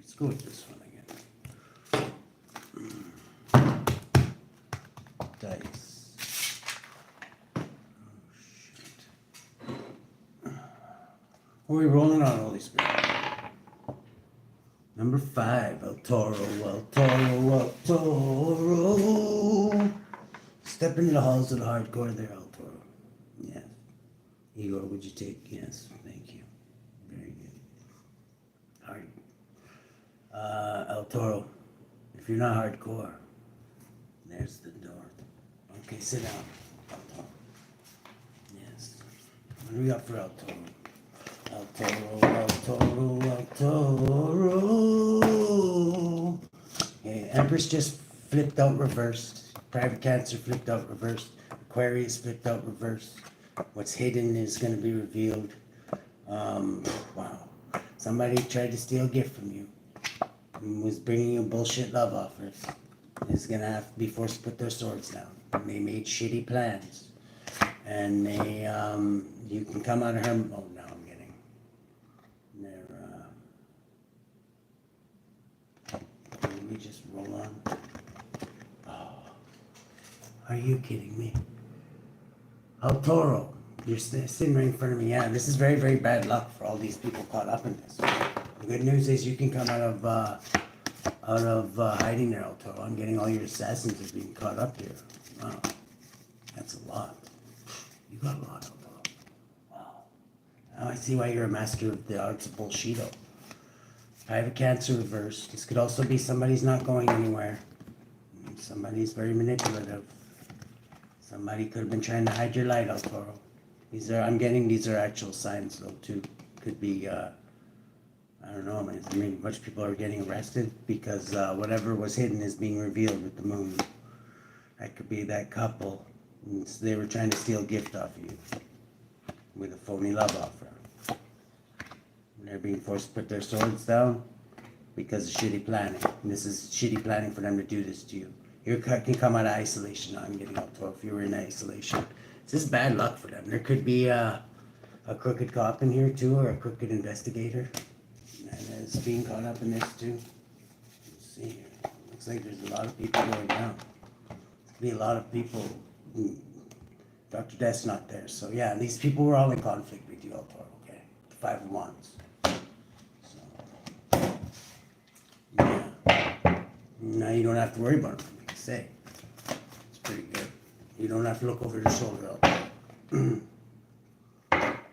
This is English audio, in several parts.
Let's go with this one again. Dice. Oh, shit. What are we rolling on, Holy Spirit? Number 5, El Toro, El Toro, El Toro. Step into the halls of the hardcore there, El Toro. Yes. Igor, would you take? Yes, thank you. Very good. Hard. El Toro, if you're not hardcore, there's the door. Okay, sit down, El Toro. Yes. What do we got for El Toro? El Toro, El Toro, El Toro. Okay, Empress just flipped out reversed. Private Cancer flipped out reversed. Aquarius flipped out reversed. What's hidden is going to be revealed. Wow. Somebody tried to steal a gift from you. And was bringing you bullshit love offers. Is going to have to be forced to put their swords down. And they made shitty plans. And they, you can come out of her, oh, now I'm getting, let me just roll on. Oh, are you kidding me? El Toro, you're sitting right in front of me. Yeah, this is very, very bad luck for all these people caught up in this. The good news is you can come out of hiding there, El Toro. I'm getting all your assassins are being caught up here. Wow, that's a lot. You got a lot, El Toro. Wow. Now I see why you're a master of the arts of bullshito. Private Cancer reversed. This could also be somebody's not going anywhere. Somebody's very manipulative. Somebody could have been trying to hide your light, El Toro. I'm getting these are actual signs though too. Could be, I don't know, I mean, a bunch of people are getting arrested because whatever was hidden is being revealed with the moon. That could be that couple. They were trying to steal a gift off of you with a phony love offer. And they're being forced to put their swords down because of shitty planning. And this is shitty planning for them to do this to you. You can come out of isolation. Now I'm getting out to if you were in isolation. This is bad luck for them. There could be a crooked cop in here too, or a crooked investigator. And is being caught up in this too. Let's see here. Looks like there's a lot of people going down. There's be a lot of people. Dr. Death's not there. So yeah, these people were all in conflict with you, El Toro, okay? The 5 of Wands. So, yeah. Now you don't have to worry about it, like I say. It's pretty good. You don't have to look over your shoulder, El Toro.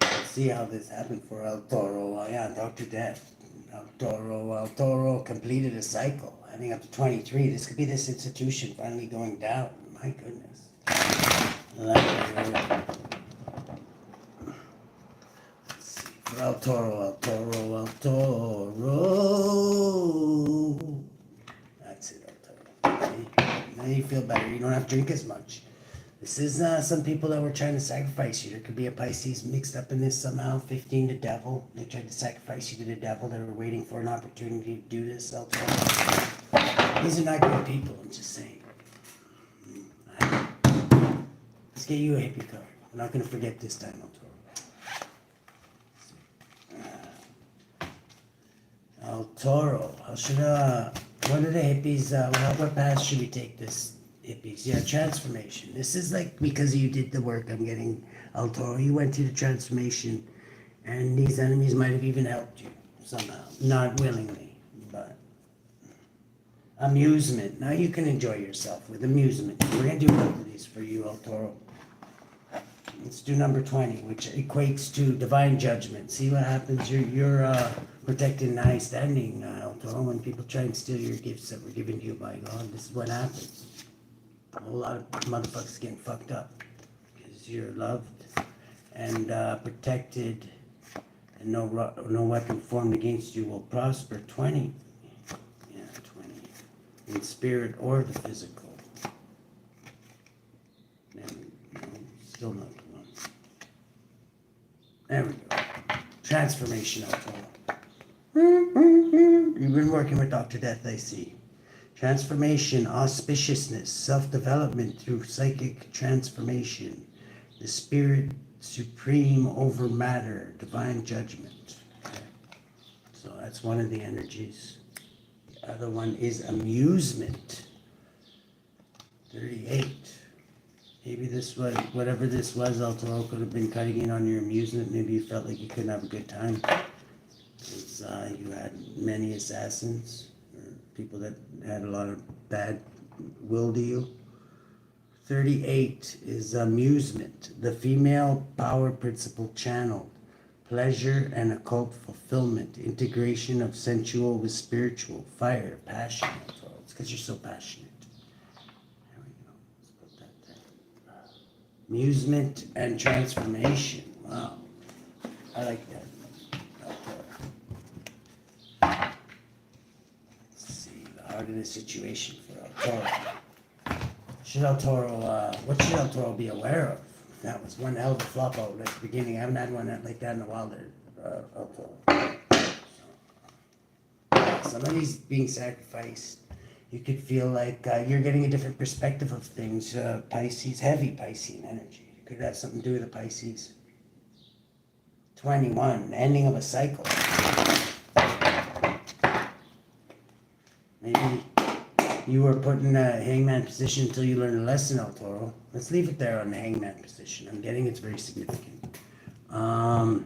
Let's see how this happened for El Toro. Yeah, Dr. Death. El Toro completed a cycle. Heading up to 23. This could be this institution finally going down. My goodness. Let's see. For El Toro. That's it, El Toro. Okay. Now you feel better. You don't have to drink as much. This is some people that were trying to sacrifice you. There could be a Pisces mixed up in this somehow. 15 to devil. They tried to sacrifice you to the devil. They were waiting for an opportunity to do this, El Toro. These are not good people, I'm just saying. Let's get you a hippie card. I'm not going to forget this time, El Toro. El Toro. How should, what are the hippies, what path should we take this, hippies? Yeah, transformation. This is like because you did the work I'm getting, El Toro. You went through the transformation, and these enemies might have even helped you somehow. Not willingly, but... Amusement. Now you can enjoy yourself with amusement. We're going to do both of these for you, El Toro. Let's do number 20, which equates to divine judgment. See what happens? You're protected in high standing, El Toro. When people try and steal your gifts that were given to you by God, this is what happens. A whole lot of motherfuckers getting fucked up because you're loved and protected, and no weapon formed against you will prosper. 20. Yeah, 20. In spirit or the physical. Still not. There we go. Transformation, El Toro. You've been working with Dr. Death, I see. Transformation, auspiciousness, self-development through psychic transformation. The spirit supreme over matter, divine judgment. Okay. So that's one of the energies. Other one is amusement. 38. Maybe this was, whatever this was, El Toro could have been cutting in on your amusement. Maybe you felt like you couldn't have a good time. Because you had many assassins, or people that had a lot of bad will to you. 38 is amusement, the female power principle channeled, pleasure and occult fulfillment, integration of sensual with spiritual, fire, passion. It's because you're so passionate. There we go. Let's put that there. Amusement and transformation. Wow. I like that. Let's see, the heart of the situation for El Toro. What should El Toro be aware of? That was one hell of a flop out at the beginning. I haven't had one like that in a while there, El Toro. Somebody's being sacrificed. You could feel like you're getting a different perspective of things. Pisces, heavy Piscean energy. It could have something to do with the Pisces. 21, ending of a cycle. Maybe you were put in a hangman position until you learned a lesson, El Toro. Let's leave it there on the hangman position. I'm getting it's very significant. Heart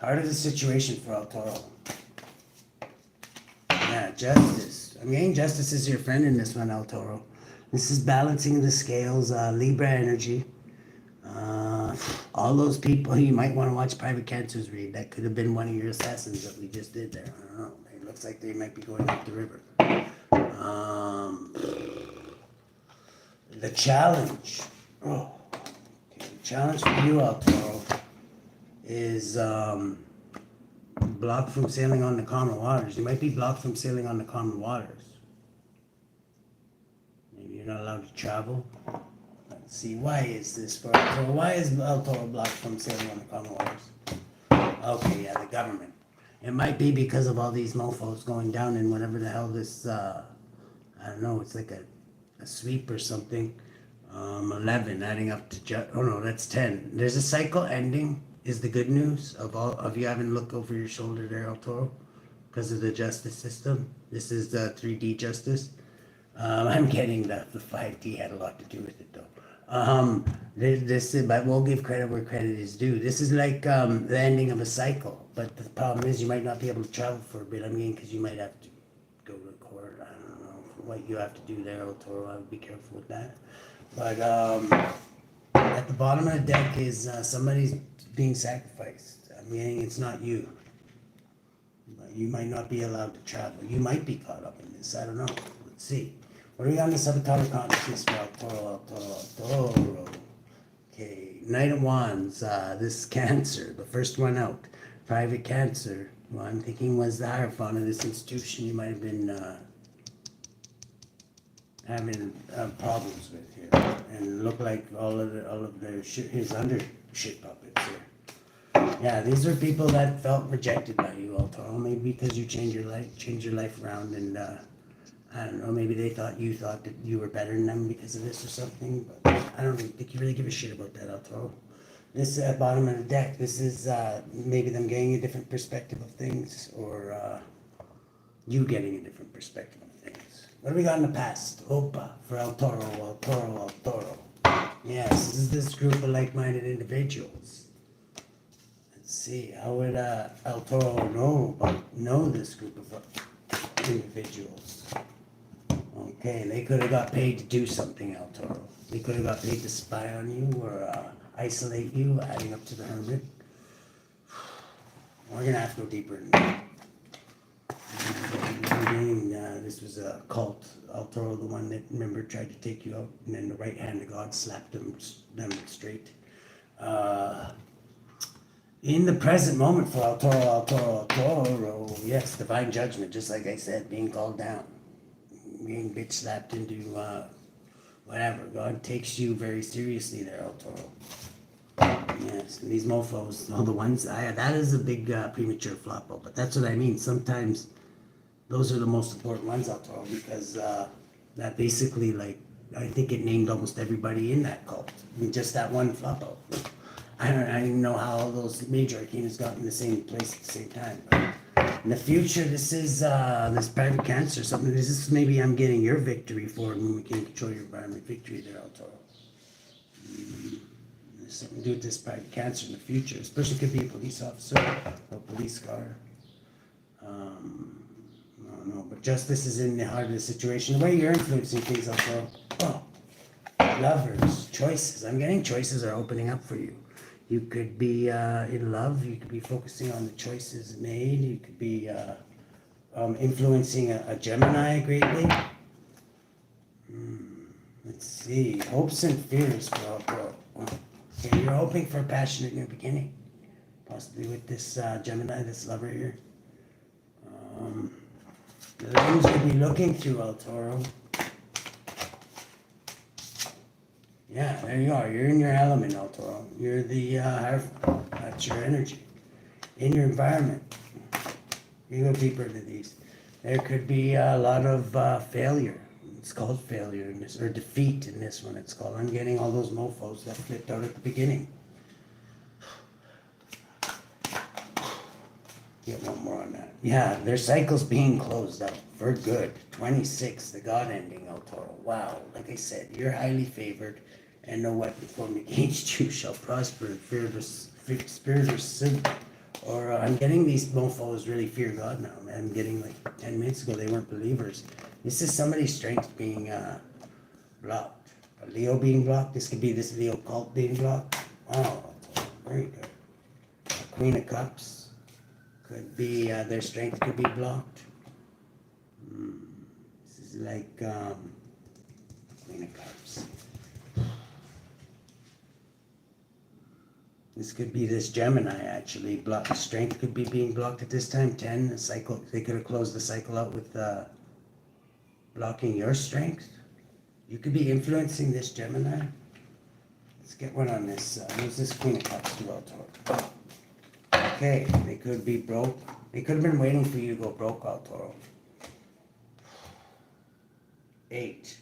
of the situation for El Toro. Yeah, justice. I'm getting justice is your friend in this one, El Toro. This is balancing the scales, Libra energy. All those people, you might want to watch Private Cancer's read. That could have been one of your assassins that we just did there. I don't know. It looks like they might be going up the river. The challenge. Oh, okay. The challenge for you, El Toro, is blocked from sailing on the common waters. You might be blocked from sailing on the common waters. Maybe you're not allowed to travel. Let's see, why is this for El Toro? Why is El Toro blocked from sailing on the common waters? Okay, yeah, the government. It might be because of all these mofos going down and whatever the hell this, I don't know, it's like a sweep or something. 11, adding up to, oh no, that's 10. There's a cycle ending, is the good news of all of you having to look over your shoulder there, El Toro, because of the justice system. This is the 3D justice. I'm getting that the 5D had a lot to do with it though. But we'll give credit where credit is due. This is like the ending of a cycle, but the problem is you might not be able to travel for a bit. I mean, because you might have to go to court. I don't know what you have to do there, El Toro. I would be careful with that. But at the bottom of the deck is somebody's being sacrificed. I mean, it's not you. But you might not be allowed to travel. You might be caught up in this. I don't know. Let's see. What do we got in the subatomic consciousness for El Toro, El Toro? Okay, Knight of Wands, this Cancer, the first one out. Private Cancer, who I'm thinking was the Hierophant of this institution you might have been having problems with here. And look like all of their his under shit puppets here. Yeah, these are people that felt rejected by you, El Toro. Maybe because you changed your life around and I don't know, maybe they thought that you were better than them because of this or something, but I don't think you really give a shit about that, El Toro. This at bottom of the deck, this is maybe them getting a different perspective of things, or you getting a different perspective of things. What do we got in the past? Opa, for El Toro, El Toro, El Toro. Yes, this is this group of like-minded individuals. Let's see, how would El Toro know this group of individuals? Okay, they could have got paid to do something, El Toro. They could have got paid to spy on you or isolate you, adding up to the Hermit. We're going to have to go deeper than that. This was a cult. El Toro, the one that, remember, tried to take you out, and then the right hand of God slapped them straight. In the present moment for El Toro, yes, divine judgment, just like I said, being called down. Being bitch slapped into whatever. God takes you very seriously there, El Toro. Yes, and these mofos, all the ones, that is a big premature flop out, but that's what I mean. Sometimes those are the most important ones, El Toro, because that basically, like, I think it named almost everybody in that cult. I mean, just that one flop out. I don't even know how all those major arcanas got in the same place at the same time, but In the future, this is this private cancer, something. This is maybe I'm getting your victory for it when we can control your environment. Victory there, El Toro. There's something to do with this private cancer in the future. This person could be a police officer, a police car. No, but justice is in the heart of the situation. The way you're influencing things, El Toro. Oh, lovers, choices. I'm getting choices are opening up for you. You could be in love. You could be focusing on the choices made. You could be influencing a Gemini greatly. Let's see. Hopes and fears for all bro. Okay, you're hoping for a passionate new beginning. Possibly with this Gemini, this lover here. The lens could be looking through, El Toro. Yeah, there you are. You're in your element, El Toro. You're the, that's your energy. In your environment. You go deeper into these. There could be a lot of failure. It's called failure in this, or defeat in this one it's called. I'm getting all those mofos that flipped out at the beginning. Get one more on that. Yeah, their cycle's being closed out for good. 26, the God ending, El Toro. Wow, like I said, you're highly favored, and no weapon formed against you shall prosper. Spirit or sin. Or I'm getting these mofos really fear God now. I'm getting like 10 minutes ago, they weren't believers. This is somebody's strength being blocked. A Leo being blocked. This could be this Leo cult being blocked. Oh, very good. A Queen of Cups. Could be, their strength could be blocked. This is like Queen of Cups. This could be this Gemini actually. Blocked strength could be being blocked at this time. 10, the cycle. They could have closed the cycle out with blocking your strength. You could be influencing this Gemini. Let's get one on this. Who's this Queen of Cups to El Toro? Okay, they could be broke. They could have been waiting for you to go broke, El Toro. 8.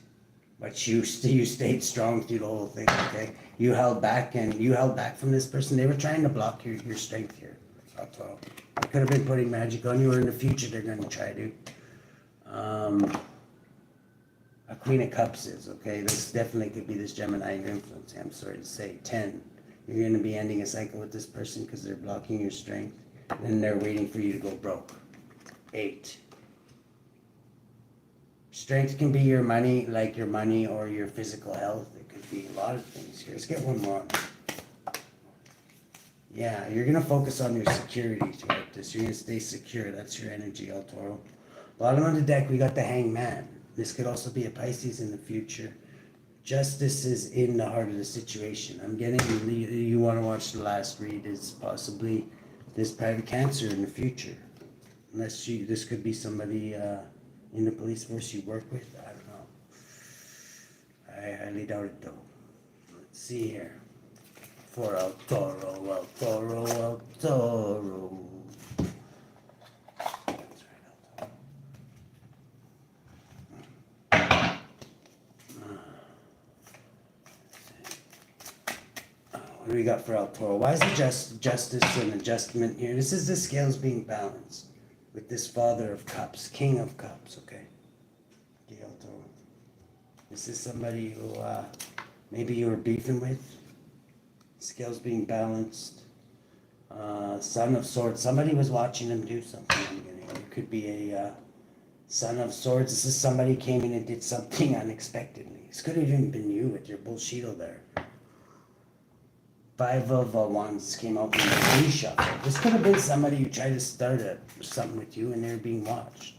But you stayed strong through the whole thing, okay? You held back, and you held back from this person. They were trying to block your strength here, El Toro. They could have been putting magic on you, or in the future they're going to try to. A Queen of Cups is, okay? This definitely could be this Gemini you're influencing. I'm sorry to say. 10. You're going to be ending a cycle with this person because they're blocking your strength. And they're waiting for you to go broke. 8. Strength can be your money, like your money or your physical health. It could be a lot of things here. Let's get one more on. Yeah, you're going to focus on your security throughout this. You're going to stay secure. That's your energy, El Toro. Bottom of the deck, we got the Hangman. This could also be a Pisces in the future. Justice is in the heart of the situation. I'm getting, you want to watch the last read, is possibly this private cancer in the future. Unless this could be somebody in the police force you work with. I don't know. I highly doubt it though. Let's see here. For El Toro, El Toro, El Toro. What do we got for El Toro? Why is it justice and adjustment here? This is the scales being balanced with this Father of Cups, King of Cups, okay? El Toro. This is somebody who maybe you were beefing with. Scales being balanced. Son of Swords. Somebody was watching him do something. I'm getting. It could be a Son of Swords. This is somebody came in and did something unexpectedly. This could have even been you with your bullshit there. 5 of Wands came out in the reshuffle. This could have been somebody who tried to start something with you and they're being watched.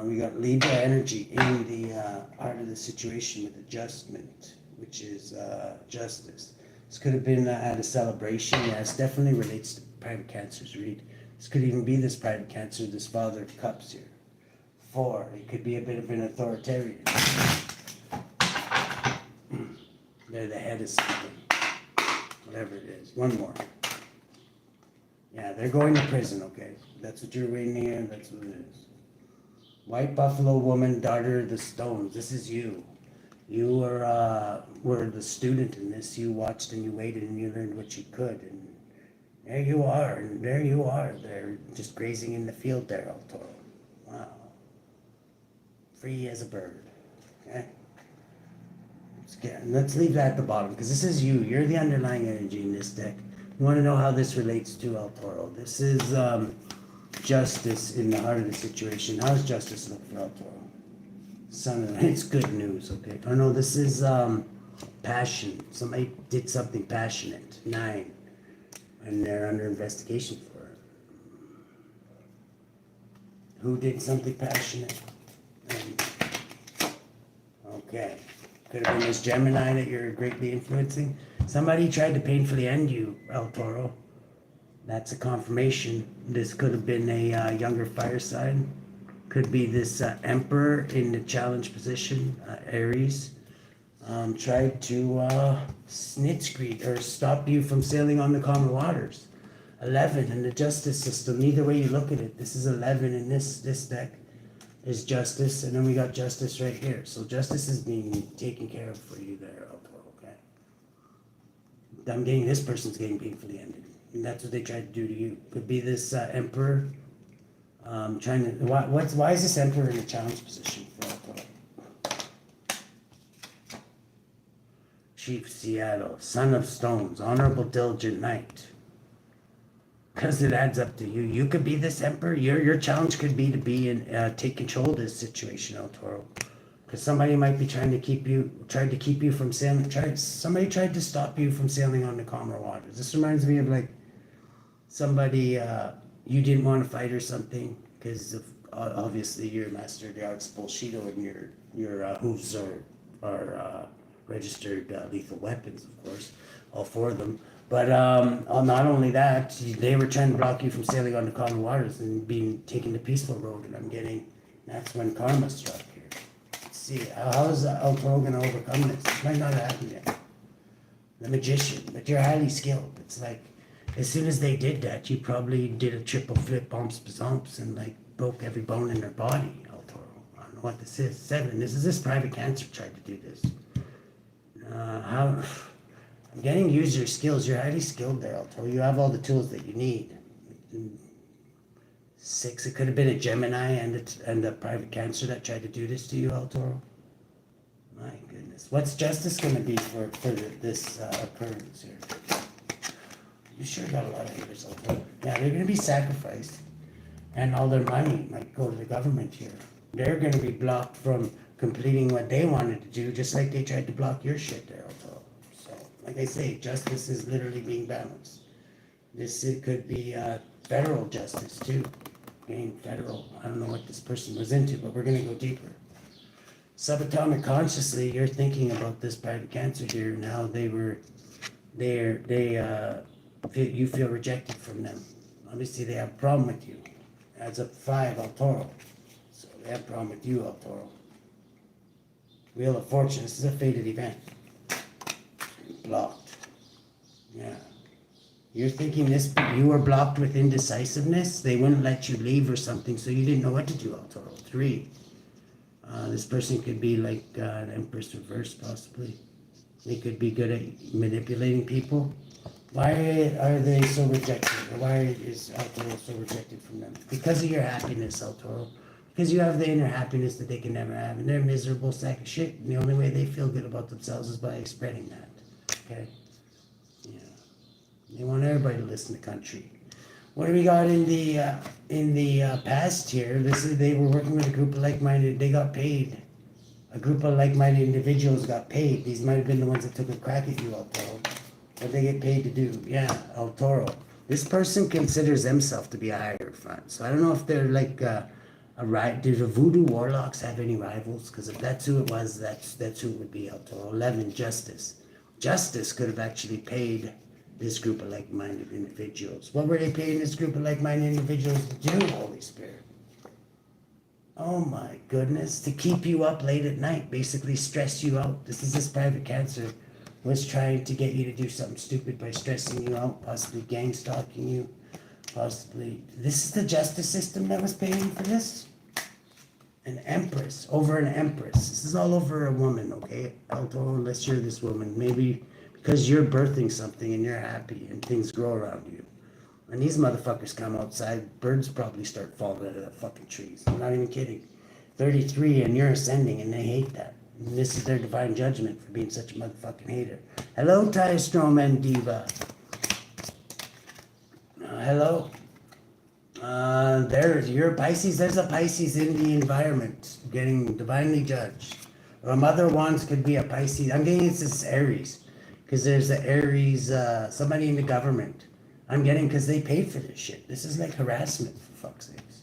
We got Libra energy in the heart of the situation with adjustment, which is justice. This could have been at a celebration. Yeah, this definitely relates to private cancer's read. This could even be this private cancer, this Father of Cups here. 4, it could be a bit of an authoritarian. They're the head of something. Whatever it is. One more. Yeah, they're going to prison, okay? That's what you're waiting here, that's what it is. White Buffalo Woman, Daughter of the Stones. This is you. You were the student in this. You watched and you waited and you learned what you could. And There you are, and there you are. They're just grazing in the field there, El Toro. Wow. Free as a bird. Okay. Let's leave that at the bottom, because this is you. You're the underlying energy in this deck. You want to know how this relates to El Toro. This is justice in the heart of the situation. How's justice look for El Toro? It's good news, okay? Oh no, this is passion. Somebody did something passionate. 9. And they're under investigation for it. Who did something passionate? Okay. Could have been this Gemini that you're greatly influencing. Somebody tried to painfully end you, El Toro. That's a confirmation. This could have been a younger fire sign. Could be this Emperor in the challenge position, Aries. Tried to snitch or stop you from sailing on the common waters. 11 in the justice system. Either way you look at it, this is 11 in this deck. Is justice, and then we got justice right here. So justice is being taken care of for you there, El Toro, okay? I'm getting this person's getting painfully ended. And that's what they tried to do to you. Could be this Emperor trying to... Why is this Emperor in a challenge position for El Toro? Chief Seattle, Son of Stones, Honorable Diligent Knight. Because it adds up to you. You could be this Emperor. Your challenge could be to be in take control of this situation, El Toro. Because somebody might be tried to keep you from sailing. Somebody tried to stop you from sailing on the calmer waters. This reminds me of like somebody you didn't want to fight or something because obviously you're a master of the arts bullshito and your hooves are registered lethal weapons, of course, all 4 of them. But not only that, they were trying to block you from sailing on the calm waters and taking the peaceful road. And I'm getting, that's when karma struck here. Let's see, how is El Toro going to overcome this? It might not happen yet. The Magician, but you're highly skilled. It's like, as soon as they did that, you probably did a triple flip, bumps, bazumps, and like broke every bone in their body, El Toro. I don't know what this is. 7, this private cancer tried to do this. I'm getting use your skills. You're highly skilled there, El Toro. You have all the tools that you need. 6, it could have been a Gemini and a private cancer that tried to do this to you, El Toro. My goodness. What's justice going to be for this occurrence here? You sure got a lot of haters, El Toro. Yeah, they're going to be sacrificed. And all their money might go to the government here. They're going to be blocked from completing what they wanted to do, just like they tried to block your shit there, El Toro. Like I say, justice is literally being balanced. It could be federal justice too. Getting federal. I don't know what this person was into, but we're gonna go deeper. Subatomic consciously, you're thinking about this private cancer here. Now you feel rejected from them. Obviously, they have a problem with you. Adds up 5, El Toro. So they have a problem with you, El Toro. Wheel of Fortune. This is a fated event. Blocked. Yeah. You're thinking you were blocked with indecisiveness. They wouldn't let you leave or something, so you didn't know what to do, El Toro. 3. This person could be like an Empress reverse, possibly. They could be good at manipulating people. Why are they so rejected? Or why is El Toro so rejected from them? Because of your happiness, El Toro. Because you have the inner happiness that they can never have, and they're a miserable sack of shit. And the only way they feel good about themselves is by spreading that. Okay? Yeah. They want everybody to listen to country. What do we got in the past here? They were working with a group of like-minded. They got paid. A group of like-minded individuals got paid. These might have been the ones that took a crack at you, El Toro. What they get paid to do? Yeah, El Toro. This person considers themselves to be a hierophant. So I don't know if they're like do the voodoo warlocks have any rivals? Because if that's who it was, that's who it would be, El Toro. 11, justice. Justice could have actually paid this group of like-minded individuals. What were they paying this group of like-minded individuals to do, Holy Spirit? Oh my goodness, to keep you up late at night, basically stress you out. This private cancer was trying to get you to do something stupid by stressing you out, possibly gang stalking you, possibly. This is the justice system that was paying for this? An empress, over an empress. This is all over a woman, okay? El Toro, unless you're this woman, maybe because you're birthing something and you're happy and things grow around you. When these motherfuckers come outside, birds probably start falling out of the fucking trees. I'm not even kidding. 33 and you're ascending and they hate that. And this is their divine judgment for being such a motherfucking hater. Hello, Tystrom and Diva. Hello. You're a Pisces. There's a Pisces in the environment getting divinely judged. Or Mother Wands could be a Pisces. I'm getting it's this Aries. Because there's the Aries, somebody in the government. I'm getting because they paid for this shit. This is like harassment, for fuck's sakes.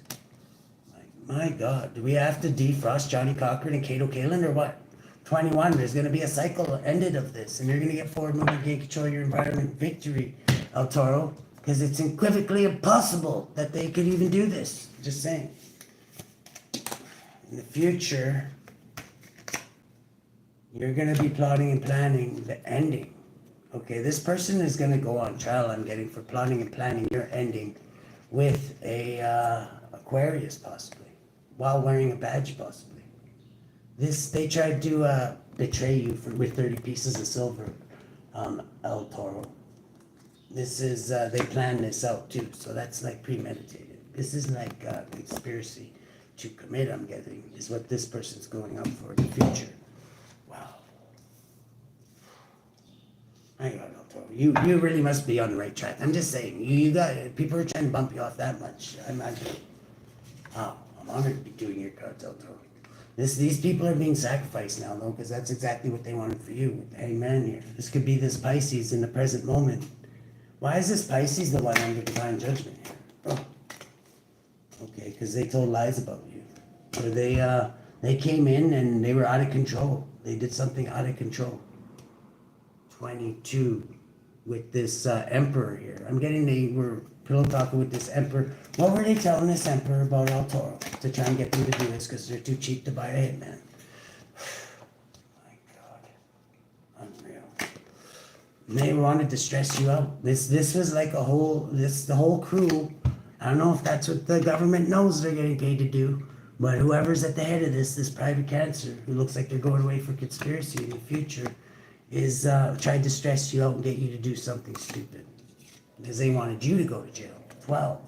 My God, do we have to defrost Johnny Cochran and Kato Kalin or what? 21, there's going to be a cycle ended of this, and you're going to get forward movement, gain control your environment, victory, El Toro, because it's unequivocally impossible that they could even do this. Just saying. In the future, you're going to be plotting and planning the ending. Okay, this person is going to go on trial, I'm getting, for plotting and planning your ending with a Aquarius, possibly, while wearing a badge, possibly. They tried to betray you with 30 pieces of silver, El Toro. This is, they planned this out too, so that's like premeditated. This is like a conspiracy to commit, I'm getting, is what this person's going up for in the future. Wow. My God, El Toro, you really must be on the right track. I'm just saying, you got, people are trying to bump you off that much. I imagine. Wow, I'm honored to be doing your cards, El Toro. These people are being sacrificed now, though, because that's exactly what they wanted for you with the Hangman here. This could be this Pisces in the present moment. Why is this Pisces the one under divine judgment here? Oh, okay, because they told lies about you. Or they came in and they were out of control. They did something out of control. 22 with this Emperor here. I'm getting they were pillow talking with this Emperor. What were they telling this Emperor about El Toro to try and get them to do this because they're too cheap to buy a hitman? My God, unreal. And they wanted to stress you out. This was like the whole crew. I don't know if that's what the government knows they're getting paid to do, but whoever's at the head of this private cancer, who looks like they're going away for conspiracy in the future, is trying to stress you out and get you to do something stupid. Because they wanted you to go to jail. 12,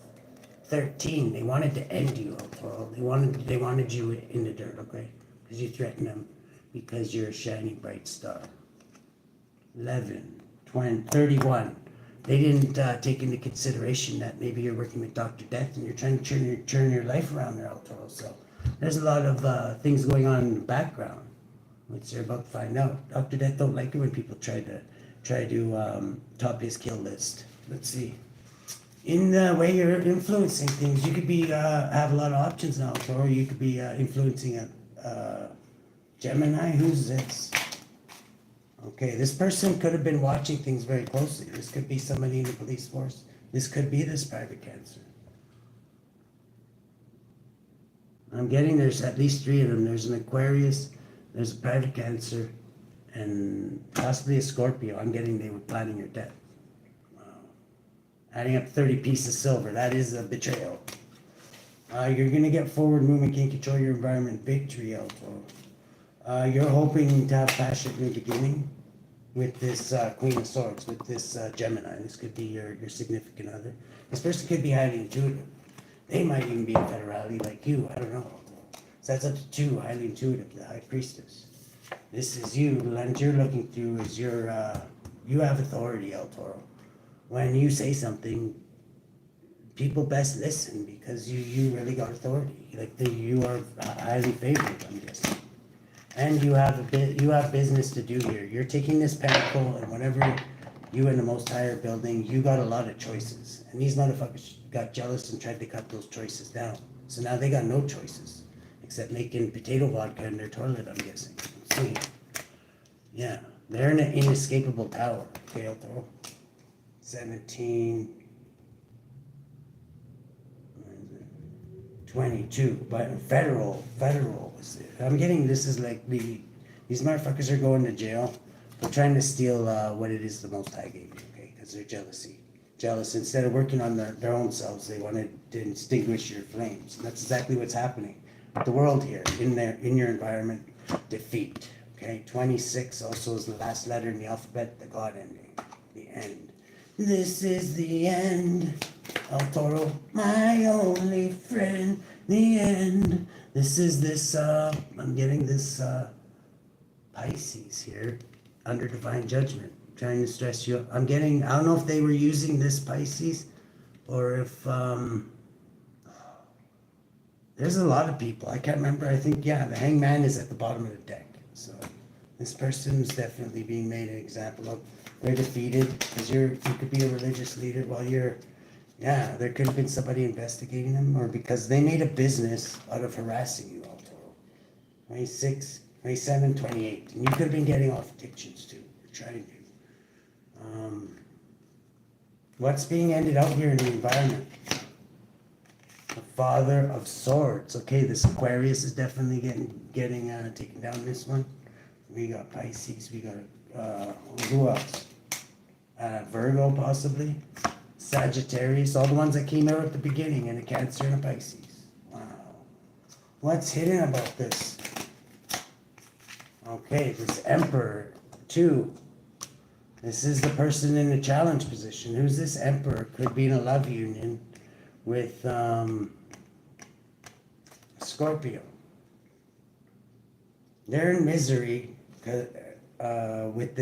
13, they wanted to end you, El Toro. They wanted you in the dirt, okay? Because you threatened them because you're a shining bright star. 11, 20, 31. They didn't take into consideration that maybe you're working with Dr. Death and you're trying to turn your life around there, El Toro. So there's a lot of things going on in the background, which they're about to find out. Dr. Death don't like it when people try to top his kill list. Let's see. In the way you're influencing things, you could be have a lot of options now, or you could be influencing a Gemini. Who's this? Okay, this person could have been watching things very closely. This could be somebody in the police force. This could be this private cancer. I'm getting there's at least 3 of them. There's an Aquarius, there's a private cancer, and possibly a Scorpio. I'm getting they were planning your death. Wow. Adding up 30 pieces of silver, that is a betrayal. You're going to get forward movement, can control your environment, victory, El Toro. You're hoping to have passion in the beginning with this Queen of Swords, with this Gemini. This could be your significant other. This person could be highly intuitive. They might even be in federality like you, I don't know. So that's up to 2, highly intuitive, the High Priestess. This is you, the lens you're looking through is your, you have authority, El Toro. When you say something, people best listen because you really got authority. Like you are highly favored, I'm guessing. And you have business to do here. You're taking this pentacle and whatever you and the Most High are building, you got a lot of choices. And these motherfuckers got jealous and tried to cut those choices down. So now they got no choices except making potato vodka in their toilet, I'm guessing. See? Yeah, they're in an inescapable tower. Okay, El Toro. 17. 22, but federal was it. I'm getting this is like these motherfuckers are going to jail for trying to steal what it is the Most High gave you, okay? Because they're jealous. Instead of working on their own selves, they wanted to extinguish your flames. And that's exactly what's happening with the world here, in your environment. Defeat, okay? 26 also is the last letter in the alphabet, the God ending, the end. This is the end. El Toro, my only friend. The end. This is this, I'm getting this, Pisces here under divine judgment. Trying to stress you. I don't know if they were using this Pisces or if, there's a lot of people. I can't remember. I think, yeah, the hangman is at the bottom of the deck. So this person is definitely being made an example of. They're defeated because you could be a religious leader while yeah, there could have been somebody investigating them, or because they made a business out of harassing you all total. 26, 27, 28. And you could have been getting off addictions too. You're trying to. What's being ended out here in the environment? The Father of Swords. Okay, this Aquarius is definitely getting taken down this one. We got Pisces. We got who else? Virgo possibly. Sagittarius. All the ones that came out at the beginning, and a Cancer and a Pisces. Wow. What's hidden about this? Okay, this Emperor too. This is the person in the challenge position. Who's this Emperor? Could be in a love union with Scorpio. They're in misery with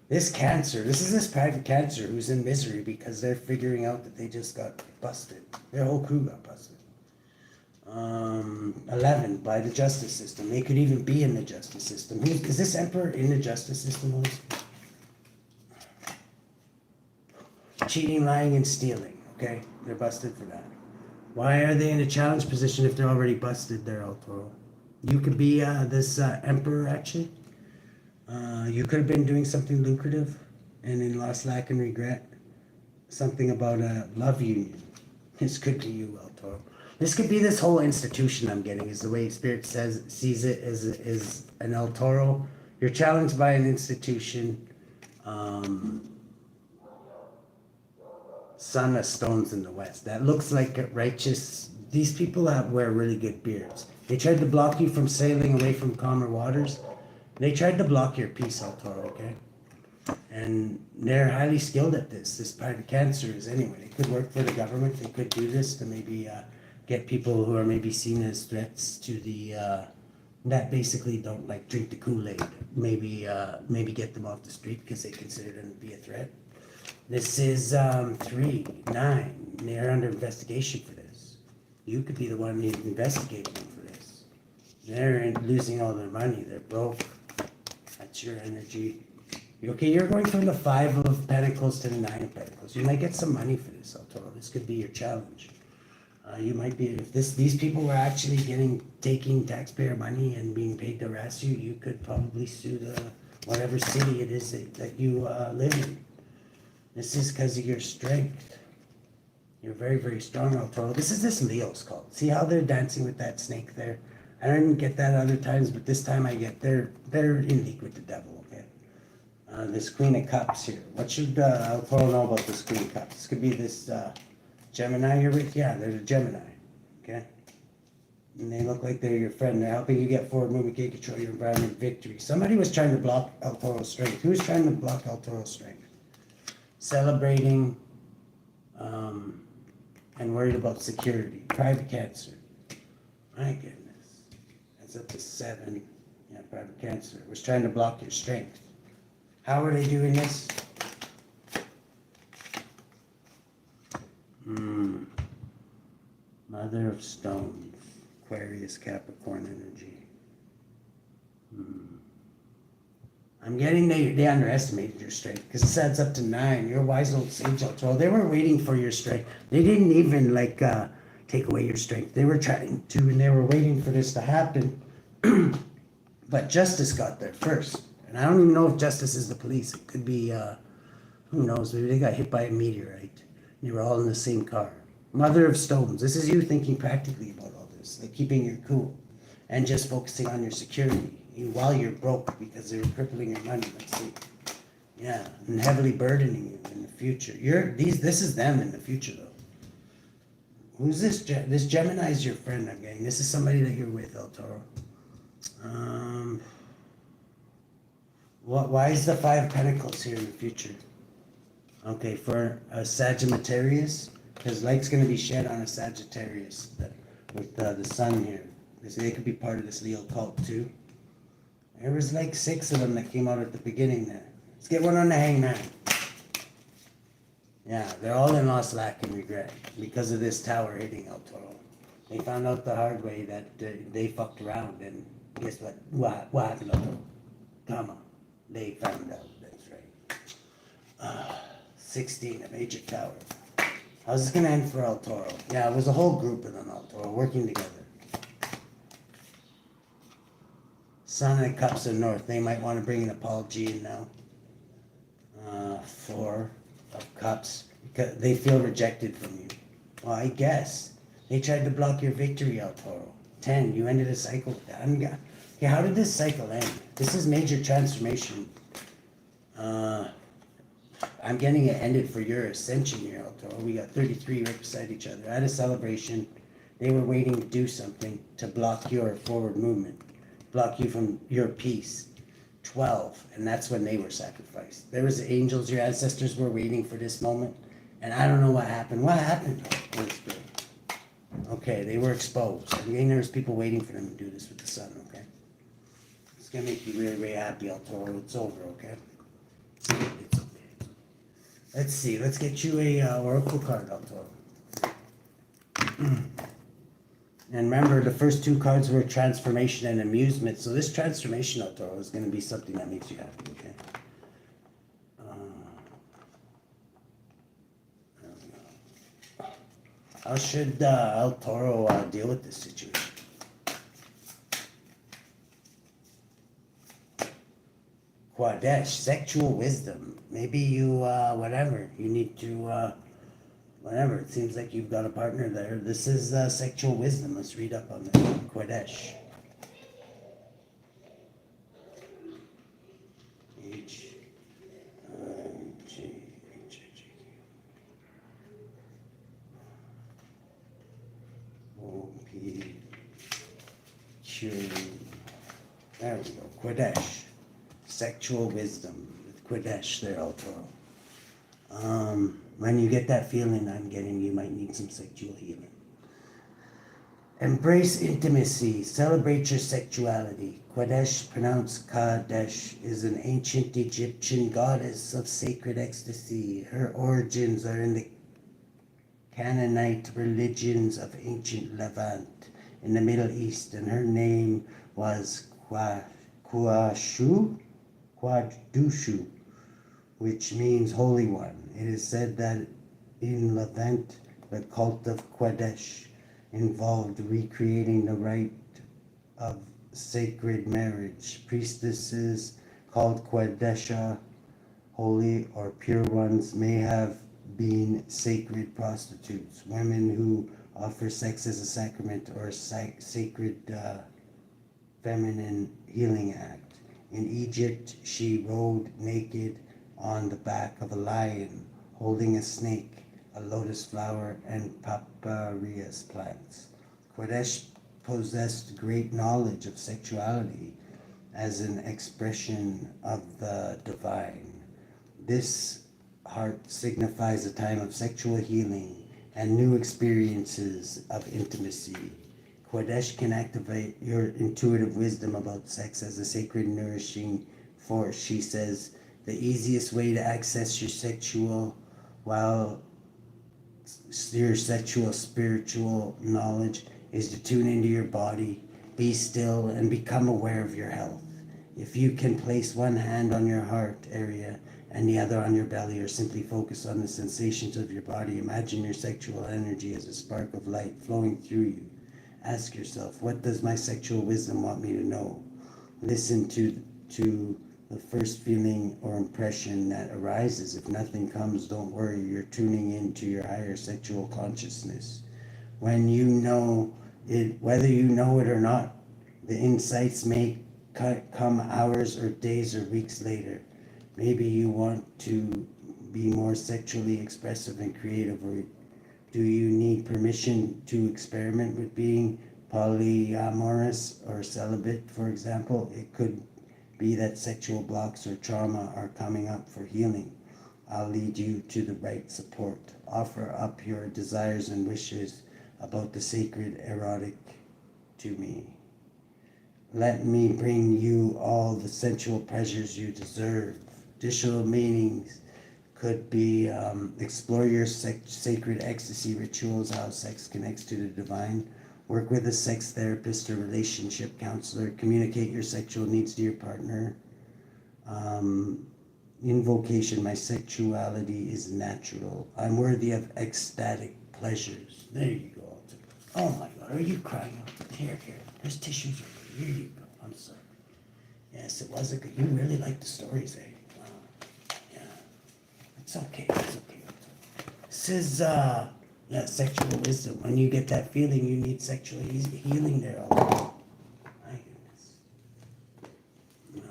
this Cancer. This is this private Cancer who's in misery because they're figuring out that they just got busted. Their whole crew got busted. 11 by the justice system. They could even be in the justice system. Is this Emperor in the justice system? Cheating, lying, and stealing. Okay, they're busted for that. Why are they in a challenge position if they're already busted there, El Toro? You could be this Emperor, actually. You could have been doing something lucrative and in lost, lack, and regret. Something about a love union. This could be you, El Toro. This could be this whole institution I'm getting, is the way Spirit sees it is an El Toro. You're challenged by an institution. Son of Stones in the West. That looks like a righteous. These people wear really good beards. They tried to block you from sailing away from calmer waters. They tried to block your peace, El Toro, okay? And they're highly skilled at this. This private Cancer is anyway. They could work for the government. They could do this to maybe get people who are maybe seen as threats to the that basically don't like drink the Kool-Aid. Maybe get them off the street because they consider them to be a threat. This is 3, 9. They're under investigation for this. You could be the one investigating them for this. They're losing all their money. They're broke. That's your energy. Okay, you're going from the 5 of Pentacles to the 9 of Pentacles. You might get some money for this, El Toro. This could be your challenge. You might be, if these people were actually taking taxpayer money and being paid to harass you, you could probably sue the whatever city it is that you live in. This is because of your strength. You're very, very strong, El Toro. This is this Leo's called. See how they're dancing with that snake there? I didn't get that other times, but this time I get they're in league with the devil, okay? This Queen of Cups here. What should El Toro know about this Queen of Cups? This could be this Gemini you're with. Yeah, they're a Gemini, okay? And they look like they're your friend. They're helping you get forward movement, can control your environment, victory. Somebody was trying to block El Toro's strength. Who was trying to block El Toro's strength? Celebrating and worried about security. Private Cancer. My goodness. That's up to 7. Yeah, private Cancer. Was trying to block your strength. How are they doing this? Mother of Stones. Aquarius, Capricorn energy. I'm getting they underestimated your strength because it says up to 9. You're a wise old sage, El Toro. They were waiting for your strength. They didn't even take away your strength. They were trying to, and they were waiting for this to happen. But justice got there first. And I don't even know if justice is the police. It could be, who knows, maybe they got hit by a meteorite. They were all in the same car. Mother of Stones. This is you thinking practically about all this, like keeping your cool and just focusing on your security. While you're broke because they were crippling your money, let's see. Yeah, and heavily burdening you in the future. This is them in the future though. Who's this? This Gemini is your friend I'm getting. This is somebody that you're with, El Toro. Why is the 5 of Pentacles here in the future? Okay, for a Sagittarius, because light's going to be shed on a Sagittarius with the sun here. They could be part of this Leo cult too. There was like 6 of them that came out at the beginning there. Let's get one on the hangman. Yeah, they're all in lost, lack, and regret because of this tower hitting El Toro. They found out the hard way that they fucked around, and guess what? What happened, El Toro? Come on. They found out, that's right. 16, a major tower. How's this going to end for El Toro? Yeah, it was a whole group of them, El Toro, working together. Sun and Cups of North, they might want to bring an apology in now. 4 of Cups, because they feel rejected from you. Well, I guess. They tried to block your victory, El Toro. 10, you ended a cycle. Okay, how did this cycle end? This is major transformation. I'm getting it ended for your ascension here, El Toro. We got 33 right beside each other. At a celebration, they were waiting to do something to block your forward movement, block you from your peace. 12, and that's when they were sacrificed. There was angels, your ancestors were waiting for this moment, and I don't know what happened. What happened, Holy Spirit? Okay, they were exposed. Again, there was people waiting for them to do this with the sun, okay? It's gonna make you really, really happy, El Toro. It's over, okay? It's okay. Let's see, let's get you a oracle card, El Toro. And remember, the first 2 cards were transformation and amusement. So this transformation, El Toro, is going to be something that makes you happy, okay? How should El Toro deal with this situation? Quadesh, sexual wisdom. Maybe you, whatever, you need to... whatever, it seems like you've got a partner there. This is sexual wisdom. Let's read up on this. Quadesh. H-I-G-Q. There we go. Quadesh. Sexual wisdom. With Quadesh there, El Toro. When you get that feeling I'm getting, you might need some sexual healing. Embrace intimacy. Celebrate your sexuality. Quadesh, pronounced Kadesh, is an ancient Egyptian goddess of sacred ecstasy. Her origins are in the Canaanite religions of ancient Levant in the Middle East, and her name was Quadushu, which means Holy One. It is said that in Levant, the cult of Quadesh involved recreating the rite of sacred marriage. Priestesses called Quadesha, holy or pure ones, may have been sacred prostitutes, women who offer sex as a sacrament or a sacred feminine healing act. In Egypt, she rode naked on the back of a lion, holding a snake, a lotus flower, and papyrus plants. Quadesh possessed great knowledge of sexuality as an expression of the divine. This heart signifies a time of sexual healing and new experiences of intimacy. Quadesh can activate your intuitive wisdom about sex as a sacred nourishing force. She says, the easiest way to access your sexual spiritual knowledge is to tune into your body, be still, and become aware of your health. If you can place one hand on your heart area and the other on your belly, or simply focus on the sensations of your body, imagine your sexual energy as a spark of light flowing through you. Ask yourself, what does my sexual wisdom want me to know? Listen to the first feeling or impression that arises. If nothing comes, don't worry. You're tuning into your higher sexual consciousness. When you know it, whether you know it or not, the insights may come hours or days or weeks later. Maybe you want to be more sexually expressive and creative, or do you need permission to experiment with being polyamorous or celibate, for example? It could be that sexual blocks or trauma are coming up for healing. I'll lead you to the right support. Offer up your desires and wishes about the sacred erotic to me. Let me bring you all the sensual pleasures you deserve. Additional meanings could be explore your sacred ecstasy rituals, how sex connects to the divine. Work with a sex therapist or relationship counselor. Communicate your sexual needs to your partner. Invocation, my sexuality is natural. I'm worthy of ecstatic pleasures. There you go. Oh my God, are you crying? Here, there's tissues over here. Here you go. I'm sorry. Yes, it was a good, you really like the stories, eh? Wow. Yeah. It's okay. This is, sexual wisdom. When you get that feeling, you need sexual healing there. My goodness.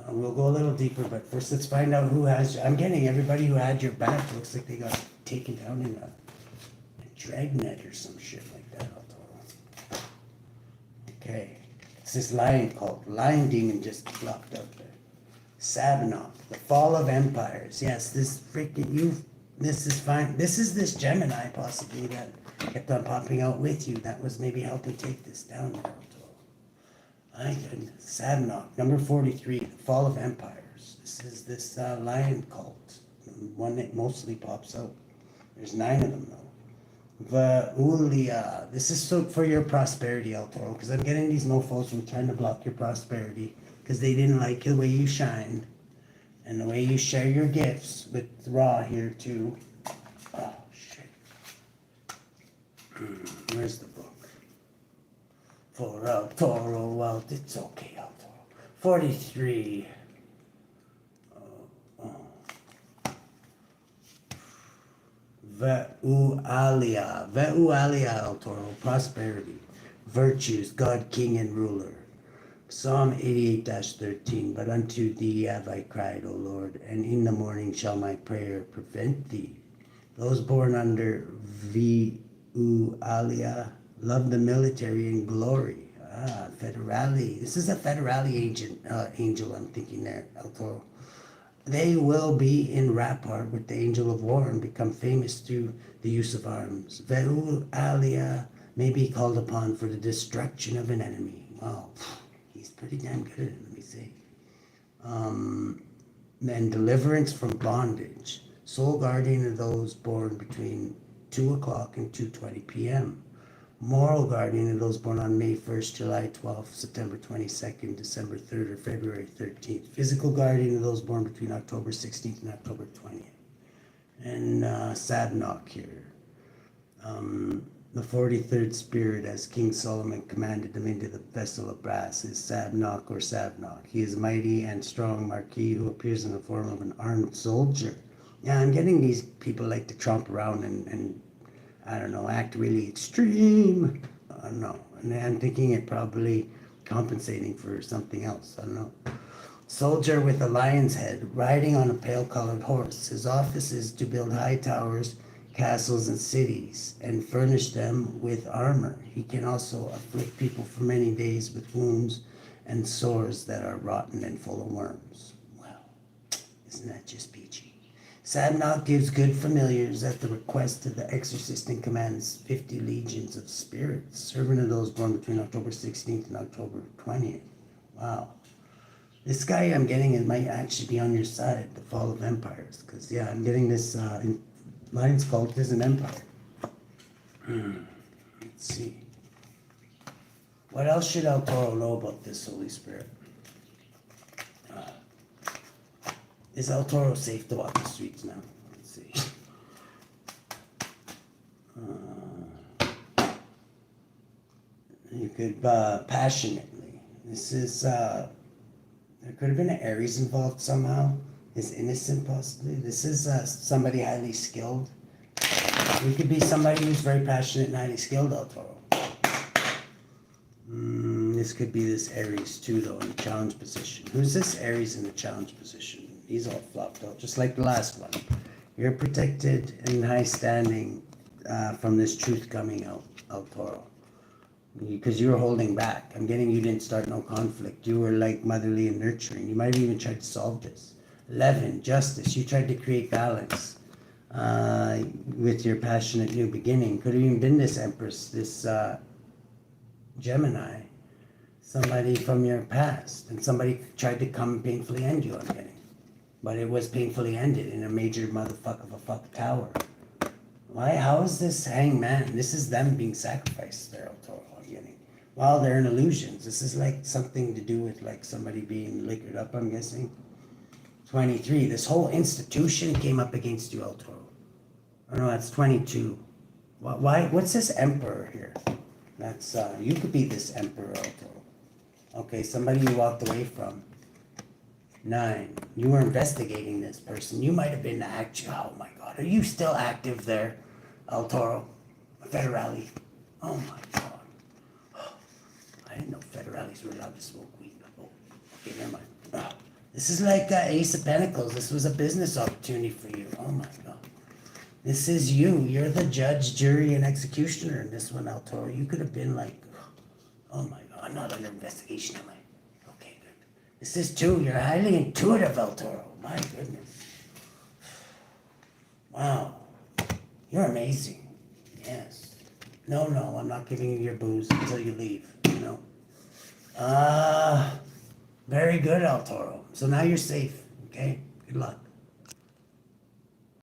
We'll go a little deeper, but first let's find out who has, I'm getting everybody who had your back. Looks like they got taken down in a dragnet or some shit like that. Okay. It's this lion cult. Lion demon just flopped up there. SABNOCK, the fall of empires. Yes, this is fine. This is this Gemini possibly that kept on popping out with you. That was maybe helping take this down there. My goodness. SABNOCK, number 43, the fall of empires. This is this lion cult. One that mostly pops out. There's 9 of them though. VEUALIAH. This is so for your prosperity, El Toro, because I'm getting these mofos from trying to block your prosperity because they didn't like the way you shine and the way you share your gifts with Ra here too. Oh, shit. Where's the book? For El Toro, well, it's okay, El Toro. 43. VEUALIAH, El Toro, prosperity, virtues, God, King, and ruler. Psalm 88-13, but unto thee have I cried, O Lord, and in the morning shall my prayer prevent thee. Those born under VEUALIAH love the military and glory. Federale. This is a Federale angel I'm thinking there, El Toro. They will be in rapport with the angel of war and become famous through the use of arms. VEUALIAH may be called upon for the destruction of an enemy. Wow, he's pretty damn good at it, let me say. Then deliverance from bondage. Sole guardian of those born between 2 o'clock and 2:20 p.m. Moral guardian of those born on May 1st, July 12th, September 22nd, December 3rd, or February 13th. Physical guardian of those born between October 16th and October 20th. And SABNOCK here. The 43rd spirit, as King Solomon commanded them into the vessel of brass, is SABNOCK or SABNOCK. He is mighty and strong marquis who appears in the form of an armed soldier. Yeah, I'm getting these people like to tromp around and I don't know, act really extreme. No, and I'm thinking it probably compensating for something else. I don't know. Soldier with a lion's head, riding on a pale-colored horse. His office is to build high towers, castles, and cities, and furnish them with armor. He can also afflict people for many days with wounds and sores that are rotten and full of worms. Well, isn't that just peachy? SABNOCK gives good familiars at the request of the exorcist and commands 50 legions of spirits, servant of those born between October 16th and October 20th. Wow. This guy I'm getting, it might actually be on your side, the fall of empires, because, yeah, I'm getting this Lion's cult is an empire. Let's see. What else should El Toro know about this Holy Spirit? Is El Toro safe to walk the streets now? Let's see. You could, passionately. This is, there could have been an Aries involved somehow. Is innocent possibly. This is somebody highly skilled. We could be somebody who's very passionate and highly skilled, El Toro. This could be this Aries too, though, in the challenge position. Who's this Aries in the challenge position? He's all flopped out, just like the last one. You're protected and high standing from this truth coming out, El Toro. Because you were holding back. I'm getting you didn't start no conflict. You were like motherly and nurturing. You might have even tried to solve this. 11, justice. You tried to create balance. with your passionate new beginning. Could have even been this Empress, this Gemini, somebody from your past, and somebody tried to come painfully end you, I'm getting. But it was painfully ended in a major motherfucker of a fuck tower. Why? How is this hangman? This is them being sacrificed there, Toro, I'm getting. Well, they're in illusions. This is like something to do with like somebody being liquored up, I'm guessing. 23. This whole institution came up against you, El Toro. Oh no, that's 22. Why? What's this emperor here? That's you could be this emperor, El Toro. Okay, somebody you walked away from. 9. You were investigating this person. You might have been active. Oh my God, are you still active there, El Toro? Federale. Oh my God. I didn't know federales were allowed to smoke weed. Oh, okay, never mind. Oh, this is like Ace of Pentacles. This was a business opportunity for you. Oh my God. This is you. You're the judge, jury, and executioner in this one, El Toro. You could have been like, oh my God, I'm not under investigation, am I? Okay, good. This is 2. You're highly intuitive, El Toro. My goodness. Wow. You're amazing. Yes. No, I'm not giving you your booze until you leave. No. Very good, El Toro. So now you're safe, okay? Good luck.